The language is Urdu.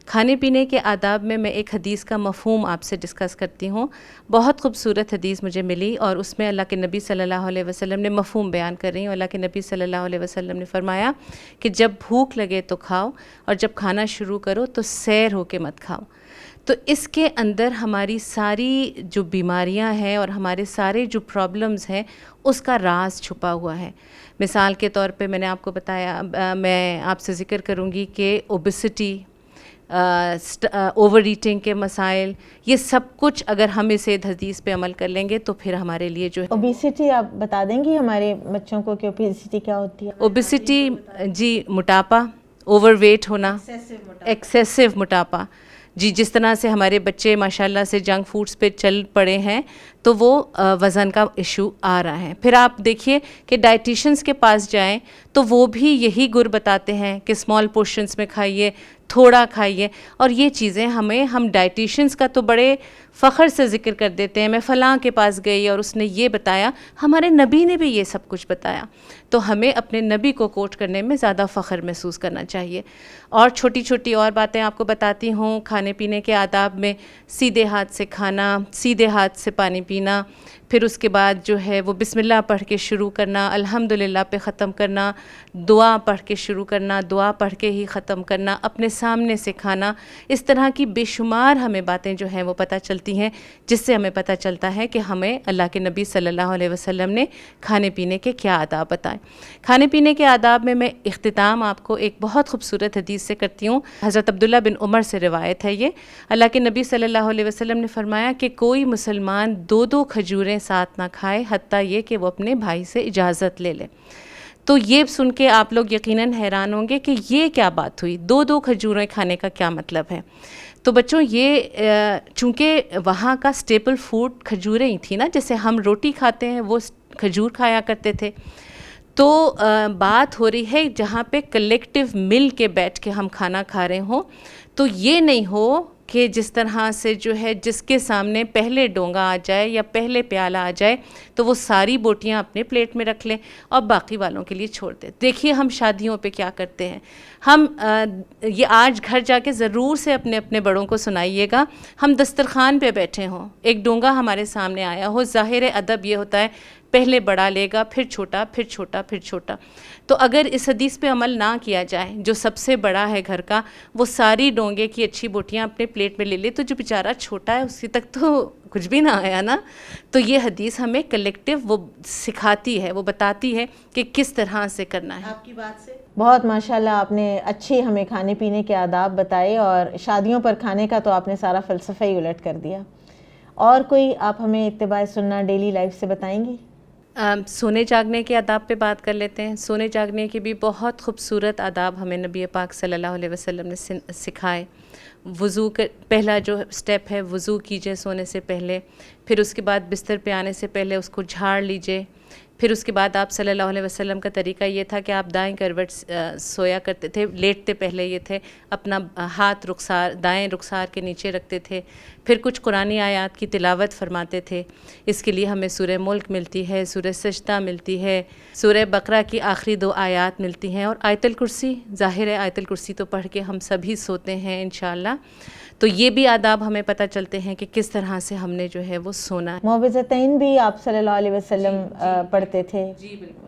کھانے پینے کے آداب میں ایک حدیث کا مفہوم آپ سے ڈسکس کرتی ہوں. بہت خوبصورت حدیث مجھے ملی اور اس میں اللہ کے نبی صلی اللہ علیہ وسلم نے مفہوم بیان کر رہی ہوں. اللہ کے نبی صلی اللہ علیہ وسلم نے فرمایا کہ جب بھوک لگے تو کھاؤ اور جب کھانا شروع کرو تو سیر ہو کے مت کھاؤ. تو اس کے اندر ہماری ساری جو بیماریاں ہیں اور ہمارے سارے جو پرابلمز ہیں اس کا راز چھپا ہوا ہے. مثال کے طور پہ میں نے آپ کو بتایا، میں آپ سے ذکر کروں گی کہ اوبیسٹی، اوور ایٹنگ کے مسائل، یہ سب کچھ اگر ہم اس حدیث پہ عمل کر لیں گے تو پھر ہمارے لیے جو ہے اوبیسٹی آپ بتا دیں گی ہمارے بچوں کو کہ اوبیسٹی کیا ہوتی ہے؟ اوبیسٹی جی موٹاپا، اوور ویٹ ہونا، ایکسیسو موٹاپا. جی جس طرح سے ہمارے بچے ماشاءاللہ سے جنک فوڈز پہ چل پڑے ہیں تو وہ وزن کا ایشو آ رہا ہے. پھر آپ دیکھیے کہ ڈائٹیشنز کے پاس جائیں تو وہ بھی یہی گر بتاتے ہیں کہ اسمال پورشنز میں کھائیے، تھوڑا کھائیے. اور یہ چیزیں ہم ڈائٹیشنز کا تو بڑے فخر سے ذکر کر دیتے ہیں، میں فلاں کے پاس گئی اور اس نے یہ بتایا. ہمارے نبی نے بھی یہ سب کچھ بتایا، تو ہمیں اپنے نبی کو کوٹ کرنے میں زیادہ فخر محسوس کرنا چاہیے. اور چھوٹی چھوٹی اور باتیں آپ کو بتاتی ہوں. کھانے پینے کے آداب میں سیدھے ہاتھ سے کھانا، سیدھے ہاتھ سے پانی پینا، پھر اس کے بعد جو ہے وہ بسم اللہ پڑھ کے شروع کرنا، الحمدللہ پہ ختم کرنا، دعا پڑھ کے شروع کرنا، دعا پڑھ کے ہی ختم کرنا، اپنے سامنے سے کھانا. اس طرح کی بے شمار ہمیں باتیں جو ہیں وہ پتہ چلتی ہیں، جس سے ہمیں پتہ چلتا ہے کہ ہمیں اللہ کے نبی صلی اللہ علیہ وسلم نے کھانے پینے کے کیا آداب بتائے. کھانے پینے کے آداب میں اختتام آپ کو ایک بہت خوبصورت حدیث سے کرتی ہوں. حضرت عبداللہ بن عمر سے روایت ہے. یہ اللہ کے نبی صلی اللہ علیہ وسلم نے فرمایا کہ کوئی مسلمان 2 کھجوریں ساتھ نہ کھائے حتیٰ یہ کہ وہ اپنے بھائی سے اجازت لے لے. تو یہ سن کے آپ لوگ یقیناً حیران ہوں گے کہ یہ کیا بات ہوئی، 2 کھجوریں کھانے کا کیا مطلب ہے. تو بچوں یہ چونکہ وہاں کا اسٹیپل فوڈ کھجوریں ہی تھی نا، جیسے ہم روٹی کھاتے ہیں وہ کھجور کھایا کرتے تھے. تو بات ہو رہی ہے جہاں پہ کلیکٹیو مل کے بیٹھ کے ہم کھانا کھا رہے ہوں، تو یہ نہیں ہو کہ جس طرح سے جو ہے جس کے سامنے پہلے ڈونگا آ جائے یا پہلے پیالہ آ جائے تو وہ ساری بوٹیاں اپنے پلیٹ میں رکھ لیں اور باقی والوں کے لیے چھوڑ دیں. دیکھیے ہم شادیوں پہ کیا کرتے ہیں. ہم یہ آج گھر جا کے ضرور سے اپنے اپنے بڑوں کو سنائیے گا. ہم دسترخوان پہ بیٹھے ہوں، ایک ڈونگا ہمارے سامنے آیا ہو، ظاہر ادب یہ ہوتا ہے پہلے بڑا لے گا، پھر چھوٹا، پھر چھوٹا، پھر چھوٹا. تو اگر اس حدیث پہ عمل نہ کیا جائے، جو سب سے بڑا ہے گھر کا وہ ساری ڈونگے کی اچھی بوٹیاں اپنے پلیٹ میں لے لے، تو جو بیچارہ چھوٹا ہے اسی تک تو کچھ بھی نہ آیا نا. تو یہ حدیث ہمیں کلیکٹیو وہ سکھاتی ہے، وہ بتاتی ہے کہ کس طرح سے کرنا ہے. آپ کی بات سے بہت ماشاءاللہ آپ نے اچھی ہمیں کھانے پینے کے آداب بتائے، اور شادیوں پر کھانے کا تو آپ نے سارا فلسفہ ہی الٹ کر دیا. اور کوئی آپ ہمیں اتباع سننا ڈیلی لائف سے بتائیں گی؟ سونے جاگنے کے آداب پہ بات کر لیتے ہیں. سونے جاگنے کے بھی بہت خوبصورت آداب ہمیں نبی پاک صلی اللہ علیہ وسلم نے سکھائے. وضو کا پہلا جو اسٹیپ ہے، وضو کیجئے سونے سے پہلے، پھر اس کے بعد بستر پہ آنے سے پہلے اس کو جھاڑ لیجئے. پھر اس کے بعد آپ صلی اللہ علیہ وسلم کا طریقہ یہ تھا کہ آپ دائیں کروٹ سویا کرتے تھے، لیٹتے پہلے یہ تھے، اپنا ہاتھ دائیں رخسار کے نیچے رکھتے تھے. پھر کچھ قرآنی آیات کی تلاوت فرماتے تھے. اس کے لیے ہمیں سورہ ملک ملتی ہے، سورہ سجدہ ملتی ہے، سورہ بقرہ کی آخری 2 آیات ملتی ہیں، اور آیت الکرسی. ظاہر ہے آیت الکرسی تو پڑھ کے ہم سبھی سوتے ہیں انشاءاللہ. تو یہ بھی آداب ہمیں پتہ چلتے ہیں کہ کس طرح سے ہم نے جو ہے وہ سونا ہے. معوذتین بھی آپ صلی اللہ علیہ وسلم پڑھتے تھے؟ جی بالکل.